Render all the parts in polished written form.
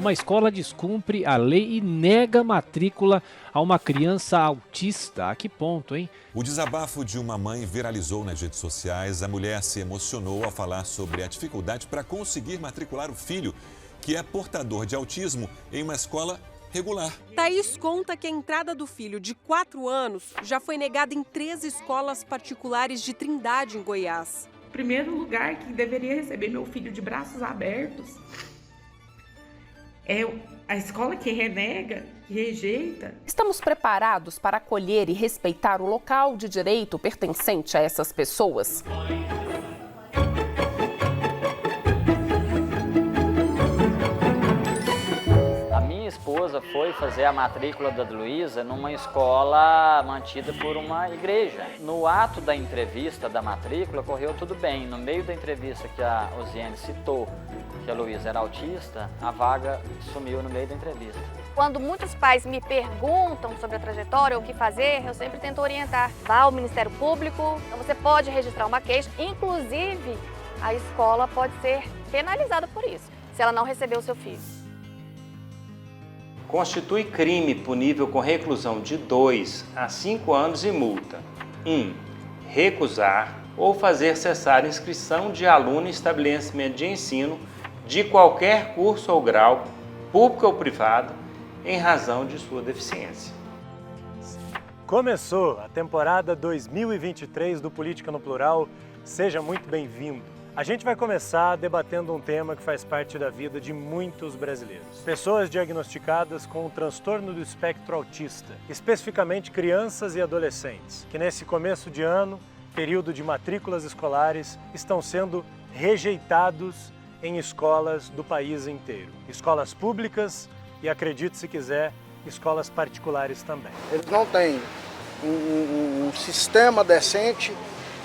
Uma escola descumpre a lei e nega matrícula a uma criança autista. A que ponto, hein? O desabafo de uma mãe viralizou nas redes sociais. A mulher se emocionou ao falar sobre a dificuldade para conseguir matricular o filho, que é portador de autismo, em uma escola regular. Thaís conta que a entrada do filho de 4 anos já foi negada em 3 escolas particulares de Trindade, em Goiás. O primeiro lugar que deveria receber meu filho de braços abertos é a escola que renega, que rejeita. Estamos preparados para acolher e respeitar o local de direito pertencente a essas pessoas? Minha esposa foi fazer a matrícula da Luísa numa escola mantida por uma igreja. No ato da entrevista da matrícula correu tudo bem. No meio da entrevista que a Osiane citou que a Luísa era autista, a vaga sumiu no meio da entrevista. Quando muitos pais me perguntam sobre a trajetória, o que fazer, eu sempre tento orientar. Vá ao Ministério Público, então você pode registrar uma queixa, inclusive a escola pode ser penalizada por isso, se ela não receber o seu filho. Constitui crime punível com reclusão de 2 a 5 anos e multa. 1. Recusar ou fazer cessar inscrição de aluno em estabelecimento de ensino de qualquer curso ou grau, público ou privado, em razão de sua deficiência. Começou a temporada 2023 do Política no Plural. Seja muito bem-vindo. A gente vai começar debatendo um tema que faz parte da vida de muitos brasileiros. Pessoas diagnosticadas com o transtorno do espectro autista, especificamente crianças e adolescentes, que nesse começo de ano, período de matrículas escolares, estão sendo rejeitados em escolas do país inteiro. Escolas públicas e, acredite se quiser, escolas particulares também. Eles não têm um sistema decente,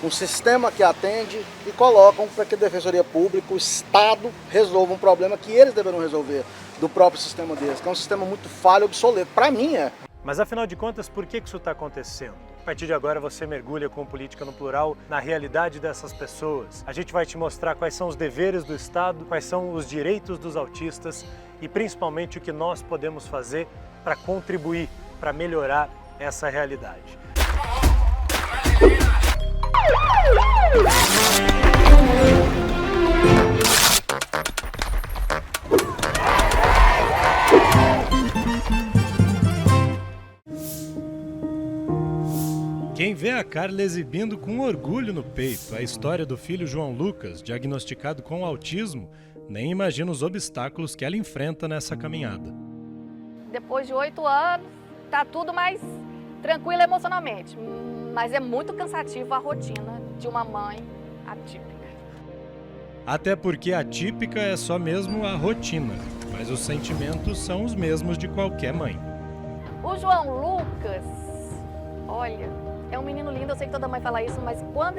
um sistema que atende e colocam para que a Defensoria Pública, o Estado, resolva um problema que eles deverão resolver do próprio sistema deles, que é um sistema muito falho e obsoleto. Para mim é. Mas afinal de contas, por que isso está acontecendo? A partir de agora você mergulha com Política no Plural na realidade dessas pessoas. A gente vai te mostrar quais são os deveres do Estado, quais são os direitos dos autistas e principalmente o que nós podemos fazer para contribuir, para melhorar essa realidade. Quem vê a Carla exibindo com orgulho no peito a história do filho João Lucas, diagnosticado com autismo, nem imagina os obstáculos que ela enfrenta nessa caminhada. Depois de 8 anos, tá tudo mais tranquilo emocionalmente, mas é muito cansativo a rotina de uma mãe atípica. Até porque atípica é só mesmo a rotina, mas os sentimentos são os mesmos de qualquer mãe. O João Lucas, olha, é um menino lindo, eu sei que toda mãe fala isso, mas quando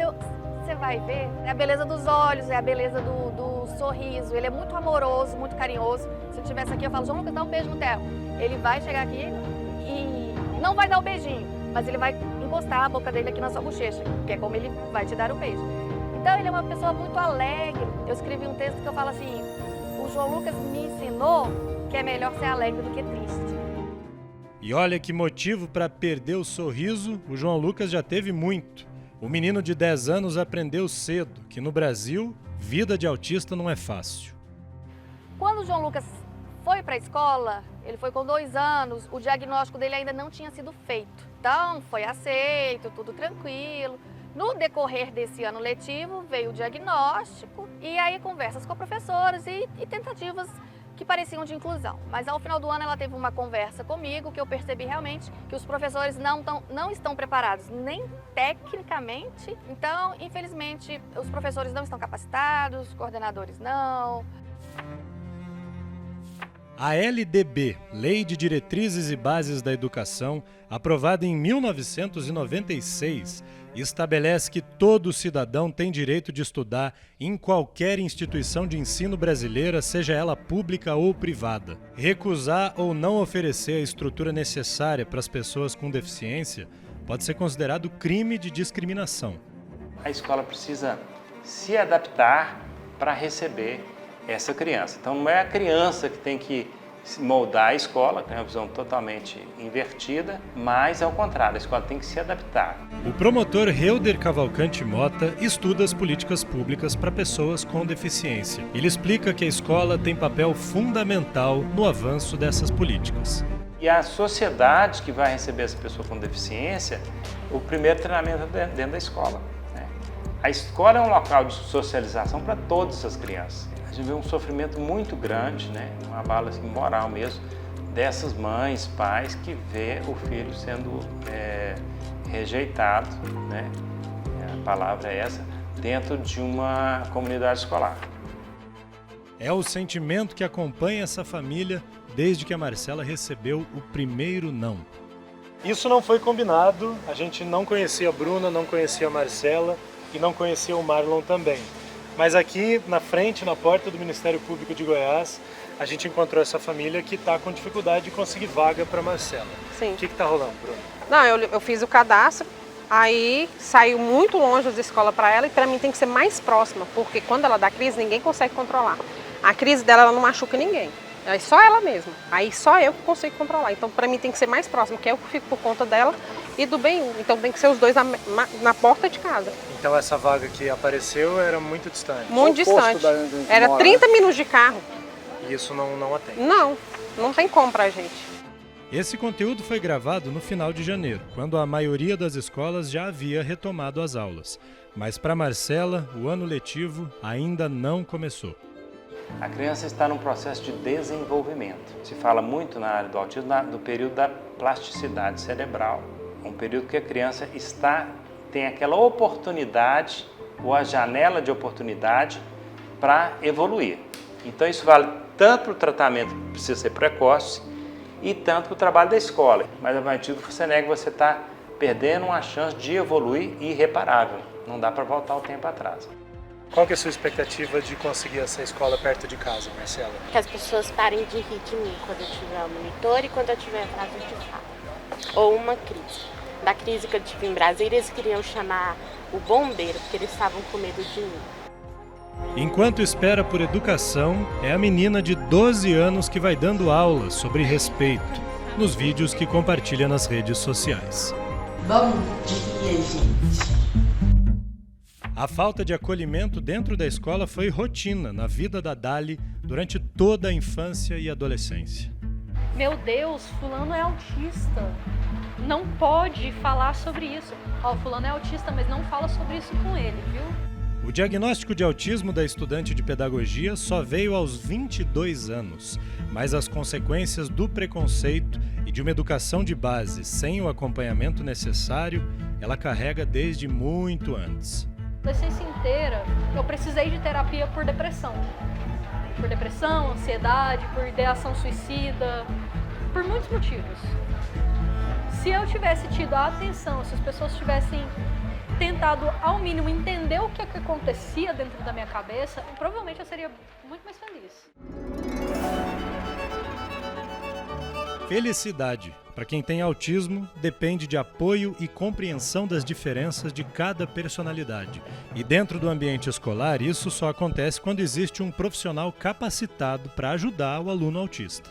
você vai ver, é a beleza dos olhos, é a beleza do sorriso, ele é muito amoroso, muito carinhoso. Se eu estivesse aqui, eu falo, João Lucas, dá um beijo no Theo. Ele vai chegar aqui e não vai dar o beijinho, mas ele vai encostar a boca dele aqui na sua bochecha, que é como ele vai te dar o beijo. Então ele é uma pessoa muito alegre. Eu escrevi um texto que eu falo assim, o João Lucas me ensinou que é melhor ser alegre do que triste. E olha que motivo para perder o sorriso, o João Lucas já teve muito. O menino de 10 anos aprendeu cedo que no Brasil, vida de autista não é fácil. Quando o João Lucas foi para a escola, ele foi com 2 anos, o diagnóstico dele ainda não tinha sido feito. Então foi aceito, tudo tranquilo. No decorrer desse ano letivo veio o diagnóstico e aí conversas com professores e tentativas que pareciam de inclusão. Mas ao final do ano ela teve uma conversa comigo que eu percebi realmente que os professores não estão preparados, nem tecnicamente. Então, infelizmente, os professores não estão capacitados, os coordenadores não. A LDB, Lei de Diretrizes e Bases da Educação, aprovada em 1996, estabelece que todo cidadão tem direito de estudar em qualquer instituição de ensino brasileira, seja ela pública ou privada. Recusar ou não oferecer a estrutura necessária para as pessoas com deficiência pode ser considerado crime de discriminação. A escola precisa se adaptar para receber essa criança. Então não é a criança que tem que moldar a escola, com uma visão totalmente invertida, mas ao contrário, a escola tem que se adaptar. O promotor Helder Cavalcante Mota estuda as políticas públicas para pessoas com deficiência. Ele explica que a escola tem papel fundamental no avanço dessas políticas. E a sociedade que vai receber essa pessoa com deficiência, o primeiro treinamento é dentro da escola. A escola é um local de socialização para todas as crianças. A gente vê um sofrimento muito grande, um abalo assim, moral mesmo, dessas mães, pais que vê o filho sendo rejeitado, a palavra é essa, dentro de uma comunidade escolar. É o sentimento que acompanha essa família desde que a Marcela recebeu o primeiro não. Isso não foi combinado, a gente não conhecia a Bruna, não conhecia a Marcela e não conhecia o Marlon também. Mas aqui na frente, na porta do Ministério Público de Goiás, a gente encontrou essa família que está com dificuldade de conseguir vaga para Marcela. Sim. O que está rolando, Bruna? Não, eu fiz o cadastro, aí saiu muito longe da escola para ela e para mim tem que ser mais próxima, porque quando ela dá crise, ninguém consegue controlar. A crise dela ela não machuca ninguém, é só ela mesma. Aí só eu que consigo controlar. Então para mim tem que ser mais próximo, que eu fico por conta dela e do bem. Então tem que ser os dois na porta de casa. Então essa vaga que apareceu era muito distante? Muito distante. Era 30 minutos de carro. E isso não atende? Não tem como pra gente. Esse conteúdo foi gravado no final de janeiro, quando a maioria das escolas já havia retomado as aulas. Mas para Marcela, o ano letivo ainda não começou. A criança está num processo de desenvolvimento. Se fala muito na área do autismo do período da plasticidade cerebral. Um período que a criança tem aquela oportunidade, ou a janela de oportunidade para evoluir. Então isso vale tanto para o tratamento que precisa ser precoce e tanto para o trabalho da escola. Mas a partir do que você nega, você está perdendo uma chance de evoluir irreparável. Não dá para voltar o tempo atrás. Qual que é a sua expectativa de conseguir essa escola perto de casa, Marcela? Que as pessoas parem de rir de mim quando eu tiver o monitor e quando eu tiver frase de fala. Ou uma crise. Da crise que eu tive em Brasília, eles queriam chamar o bombeiro, porque eles estavam com medo de mim. Enquanto espera por educação, é a menina de 12 anos que vai dando aulas sobre respeito, nos vídeos que compartilha nas redes sociais. Bom dia, gente! A falta de acolhimento dentro da escola foi rotina na vida da Dali durante toda a infância e adolescência. Meu Deus, fulano é autista. Não pode falar sobre isso. Fulano é autista, mas não fala sobre isso com ele, viu? O diagnóstico de autismo da estudante de pedagogia só veio aos 22 anos, mas as consequências do preconceito e de uma educação de base sem o acompanhamento necessário, ela carrega desde muito antes. A adolescência inteira, eu precisei de terapia por depressão. Por depressão, ansiedade, por ideação suicida, por muitos motivos. Se eu tivesse tido a atenção, se as pessoas tivessem tentado ao mínimo entender o que acontecia dentro da minha cabeça, provavelmente eu seria muito mais feliz. Felicidade, para quem tem autismo, depende de apoio e compreensão das diferenças de cada personalidade. E dentro do ambiente escolar, isso só acontece quando existe um profissional capacitado para ajudar o aluno autista.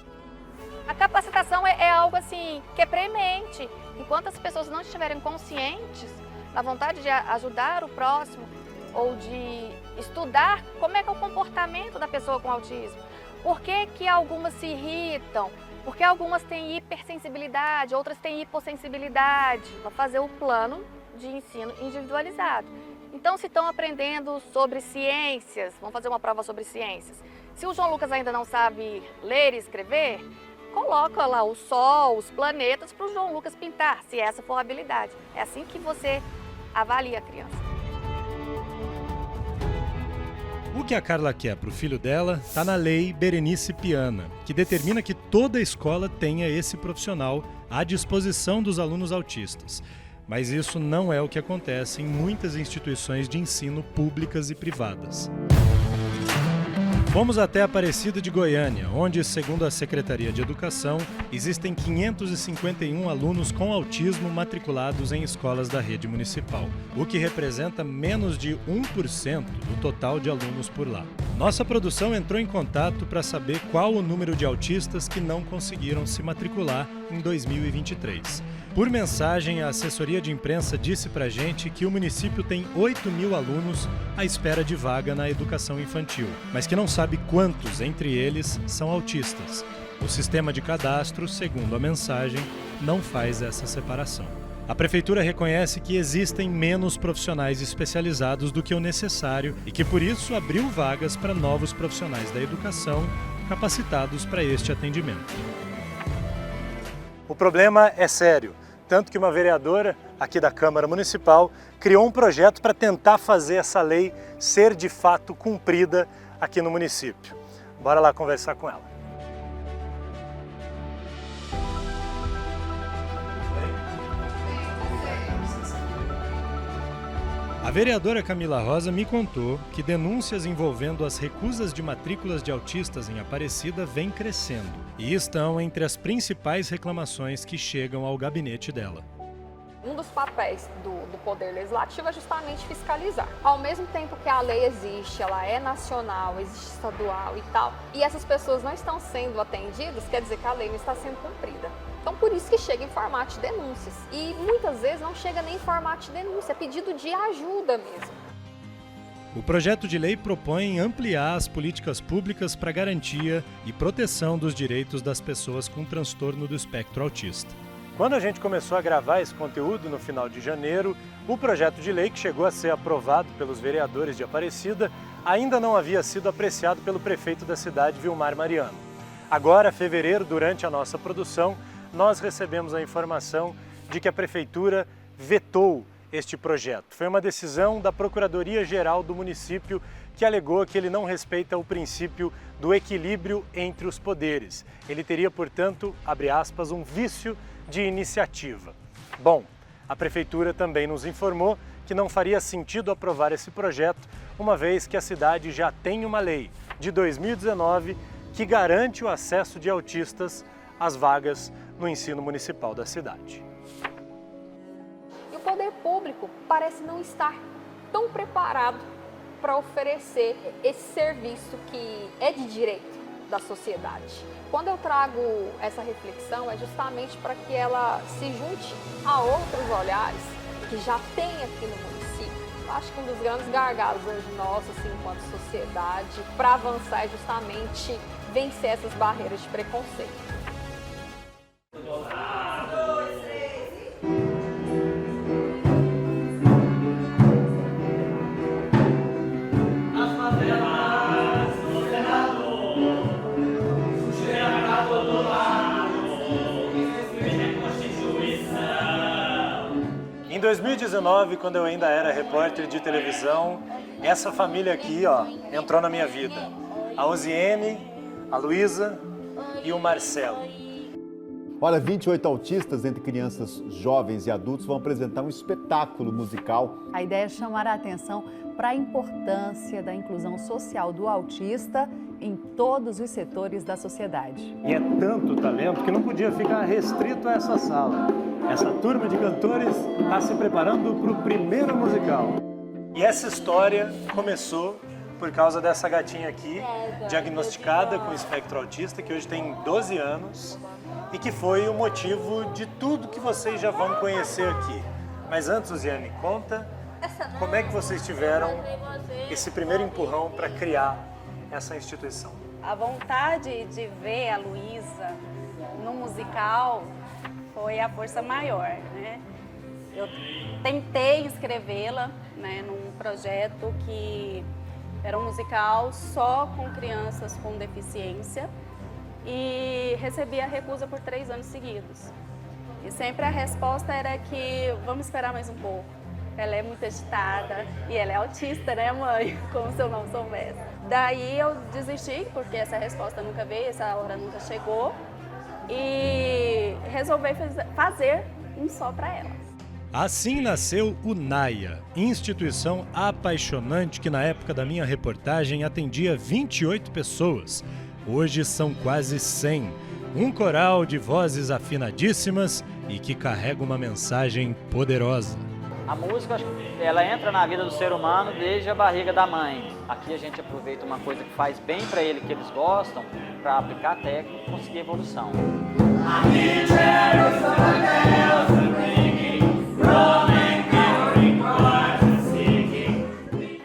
A capacitação é algo assim que é premente. Enquanto as pessoas não estiverem conscientes da vontade de ajudar o próximo ou de estudar como é que é o comportamento da pessoa com autismo, por que algumas se irritam, por que algumas têm hipersensibilidade, outras têm hipossensibilidade, para fazer o plano de ensino individualizado. Então, se estão aprendendo sobre ciências, vamos fazer uma prova sobre ciências. Se o João Lucas ainda não sabe ler e escrever, coloca lá o sol, os planetas para o João Lucas pintar, se essa for a habilidade. É assim que você avalia a criança. O que a Carla quer para o filho dela está na Lei Berenice Piana, que determina que toda escola tenha esse profissional à disposição dos alunos autistas. Mas isso não é o que acontece em muitas instituições de ensino públicas e privadas. Fomos até Aparecida de Goiânia, onde, segundo a Secretaria de Educação, existem 551 alunos com autismo matriculados em escolas da rede municipal, o que representa menos de 1% do total de alunos por lá. Nossa produção entrou em contato para saber qual o número de autistas que não conseguiram se matricular em 2023. Por mensagem, a assessoria de imprensa disse pra gente que o município tem 8.000 alunos à espera de vaga na educação infantil, mas que não sabe quantos entre eles são autistas. O sistema de cadastro, segundo a mensagem, não faz essa separação. A Prefeitura reconhece que existem menos profissionais especializados do que o necessário e que, por isso, abriu vagas para novos profissionais da educação capacitados para este atendimento. O problema é sério, tanto que uma vereadora aqui da Câmara Municipal criou um projeto para tentar fazer essa lei ser de fato cumprida aqui no município. Bora lá conversar com ela. A vereadora Camila Rosa me contou que denúncias envolvendo as recusas de matrículas de autistas em Aparecida vêm crescendo e estão entre as principais reclamações que chegam ao gabinete dela. Um dos papéis do Poder Legislativo é justamente fiscalizar. Ao mesmo tempo que a lei existe, ela é nacional, existe estadual e tal, e essas pessoas não estão sendo atendidas, quer dizer que a lei não está sendo cumprida. Então, por isso que chega em formato de denúncias. E muitas vezes não chega nem em formato de denúncia, é pedido de ajuda mesmo. O projeto de lei propõe ampliar as políticas públicas para garantia e proteção dos direitos das pessoas com transtorno do espectro autista. Quando a gente começou a gravar esse conteúdo no final de janeiro, o projeto de lei que chegou a ser aprovado pelos vereadores de Aparecida ainda não havia sido apreciado pelo prefeito da cidade, Vilmar Mariano. Agora, fevereiro, durante a nossa produção, nós recebemos a informação de que a Prefeitura vetou este projeto. Foi uma decisão da Procuradoria-Geral do município que alegou que ele não respeita o princípio do equilíbrio entre os poderes. Ele teria, portanto, abre aspas, um vício de iniciativa. Bom, a Prefeitura também nos informou que não faria sentido aprovar esse projeto, uma vez que a cidade já tem uma lei de 2019 que garante o acesso de autistas às vagas no ensino municipal da cidade. E o poder público parece não estar tão preparado para oferecer esse serviço que é de direito da sociedade. Quando eu trago essa reflexão é justamente para que ela se junte a outros olhares que já tem aqui no município. Eu acho que um dos grandes gargalos hoje nossos, assim, enquanto sociedade, para avançar é justamente vencer essas barreiras de preconceito. Em 2019, quando eu ainda era repórter de televisão, essa família aqui, ó, entrou na minha vida. A Osiene, a Luísa e o Marcelo. Olha, 28 autistas, entre crianças, jovens e adultos, vão apresentar um espetáculo musical. A ideia é chamar a atenção para a importância da inclusão social do autista em todos os setores da sociedade. E é tanto talento que não podia ficar restrito a essa sala. Essa turma de cantores está se preparando para o primeiro musical. E essa história começou por causa dessa gatinha aqui, diagnosticada com espectro autista, que hoje tem 12 anos e que foi o motivo de tudo que vocês já vão conhecer aqui. Mas antes, Osiane, conta como é que vocês tiveram esse primeiro empurrão para criar essa instituição. A vontade de ver a Luísa no musical foi a força maior, né? Eu tentei inscrevê-la, né, num projeto que era um musical só com crianças com deficiência e recebi a recusa por 3 anos seguidos. E sempre a resposta era que vamos esperar mais um pouco. Ela é muito agitada e ela é autista, né, mãe? Como se eu não soubesse. Daí eu desisti, porque essa resposta nunca veio, essa hora nunca chegou. E resolvi fazer um só para ela. Assim nasceu o NAIA, instituição apaixonante que na época da minha reportagem atendia 28 pessoas. Hoje são quase 100. Um coral de vozes afinadíssimas e que carrega uma mensagem poderosa. A música, ela entra na vida do ser humano desde a barriga da mãe. Aqui a gente aproveita uma coisa que faz bem para ele, que eles gostam, para aplicar a técnica e conseguir evolução.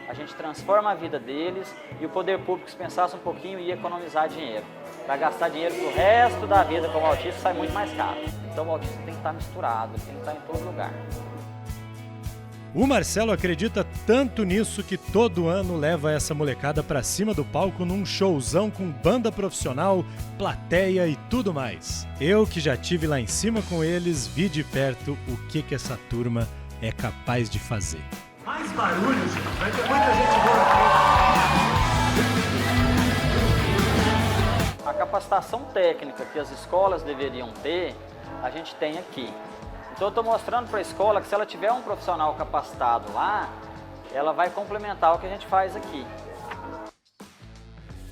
A gente transforma a vida deles e o poder público, se pensasse um pouquinho, ia economizar dinheiro. Para gastar dinheiro pro resto da vida como autista sai muito mais caro. Então o autista tem que estar misturado, tem que estar em todo lugar. O Marcelo acredita tanto nisso que todo ano leva essa molecada pra cima do palco num showzão com banda profissional, plateia e tudo mais. Eu que já tive lá em cima com eles, vi de perto o que essa turma é capaz de fazer. Mais barulho, gente. Vai ter muita gente boa aqui. A capacitação técnica que as escolas deveriam ter, a gente tem aqui. Então eu estou mostrando para a escola que se ela tiver um profissional capacitado lá, ela vai complementar o que a gente faz aqui.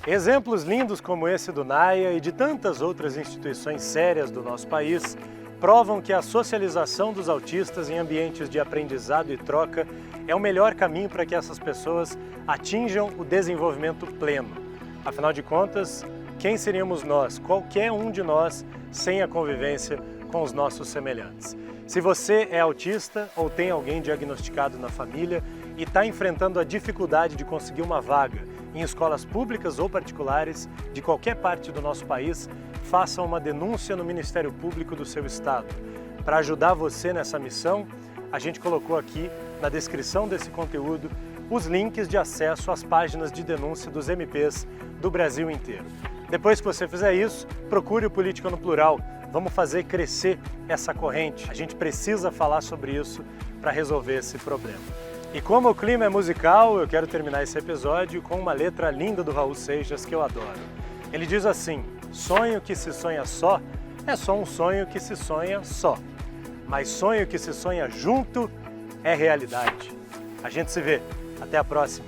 Exemplos lindos como esse do NAIA e de tantas outras instituições sérias do nosso país provam que a socialização dos autistas em ambientes de aprendizado e troca é o melhor caminho para que essas pessoas atinjam o desenvolvimento pleno. Afinal de contas, quem seríamos nós, qualquer um de nós, sem a convivência com os nossos semelhantes? Se você é autista ou tem alguém diagnosticado na família e está enfrentando a dificuldade de conseguir uma vaga em escolas públicas ou particulares de qualquer parte do nosso país, faça uma denúncia no Ministério Público do seu estado. Para ajudar você nessa missão, a gente colocou aqui na descrição desse conteúdo os links de acesso às páginas de denúncia dos MPs do Brasil inteiro. Depois que você fizer isso, procure o Política no Plural. Vamos fazer crescer essa corrente. A gente precisa falar sobre isso para resolver esse problema. E como o clima é musical, eu quero terminar esse episódio com uma letra linda do Raul Seixas que eu adoro. Ele diz assim: sonho que se sonha só é só um sonho que se sonha só. Mas sonho que se sonha junto é realidade. A gente se vê. Até a próxima.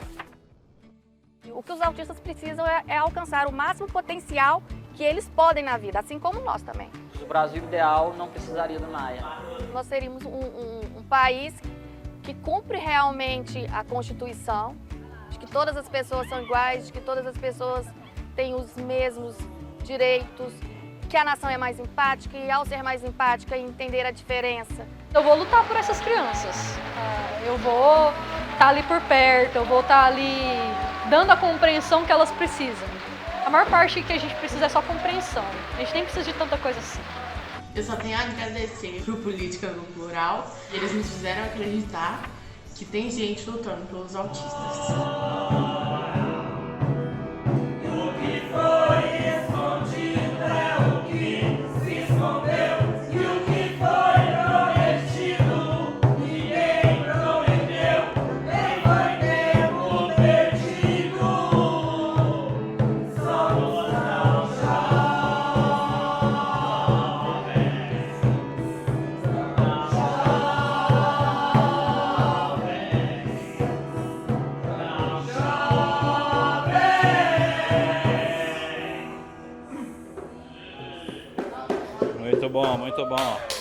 O que os autistas precisam é alcançar o máximo potencial que eles podem na vida, assim como nós também. O Brasil ideal não precisaria do NAIA. Nós seríamos um país que cumpre realmente a Constituição, de que todas as pessoas são iguais, de que todas as pessoas têm os mesmos direitos, que a nação é mais empática e, ao ser mais empática, entender a diferença. Eu vou lutar por essas crianças. Eu vou estar ali por perto, eu vou estar ali dando a compreensão que elas precisam. A maior parte que a gente precisa é só compreensão. A gente nem precisa de tanta coisa assim. Eu só tenho a agradecer pro Política no Plural. Eles me fizeram acreditar que tem gente lutando pelos autistas. Muito bom, muito bom.